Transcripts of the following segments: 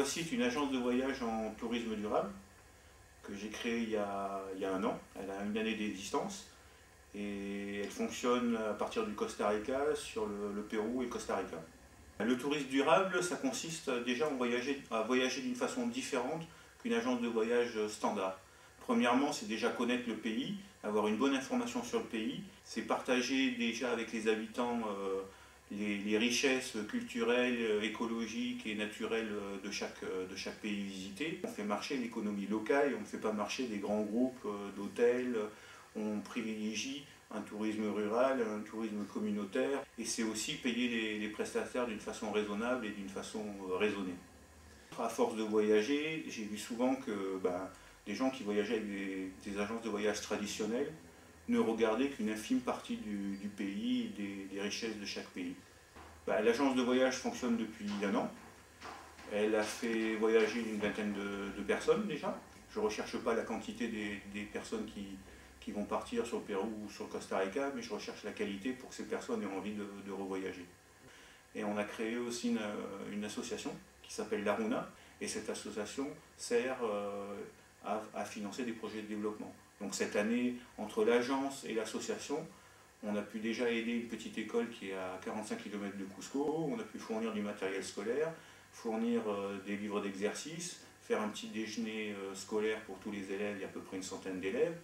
Alpawasi est une agence de voyage en tourisme durable que j'ai créée il y a un an. Elle a une année d'existence et elle fonctionne à partir du Costa Rica, sur le Pérou et le Costa Rica. Le tourisme durable, ça consiste déjà à voyager d'une façon différente qu'une agence de voyage standard. Premièrement, c'est déjà connaître le pays, avoir une bonne information sur le pays, c'est partager déjà avec les habitants les richesses culturelles, écologiques et naturelles de chaque pays visité. On fait marcher l'économie locale et on ne fait pas marcher des grands groupes d'hôtels. On privilégie un tourisme rural, un tourisme communautaire, et c'est aussi payer les prestataires d'une façon raisonnable et d'une façon raisonnée. À force de voyager, j'ai vu souvent que des gens qui voyageaient avec des agences de voyage traditionnelles ne regardaient qu'une infime partie du pays et des richesses de chaque pays. L'agence de voyage fonctionne depuis un an. Elle a fait voyager une vingtaine de personnes déjà. Je ne recherche pas la quantité des personnes qui vont partir sur le Pérou ou sur le Costa Rica, mais je recherche la qualité pour que ces personnes aient envie de revoyager. Et on a créé aussi une association qui s'appelle l'Aruna, et cette association sert à financer des projets de développement. Donc cette année, entre l'agence et l'association, on a pu déjà aider une petite école qui est à 45 km de Cusco, on a pu fournir du matériel scolaire, fournir des livres d'exercices, faire un petit déjeuner scolaire pour tous les élèves, il y a à peu près une centaine d'élèves,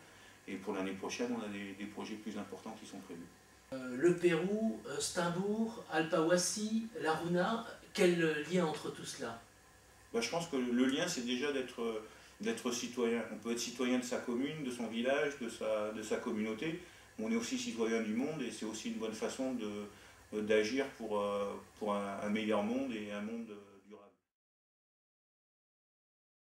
et pour l'année prochaine, on a des projets plus importants qui sont prévus. Le Pérou, Steimbourg, Alpawasi, l'Aruna, quel lien entre tout cela? Je pense que le lien, c'est déjà d'être citoyen. On peut être citoyen de sa commune, de son village, de sa communauté. On est aussi citoyen du monde et c'est aussi une bonne façon d'agir pour un meilleur monde et un monde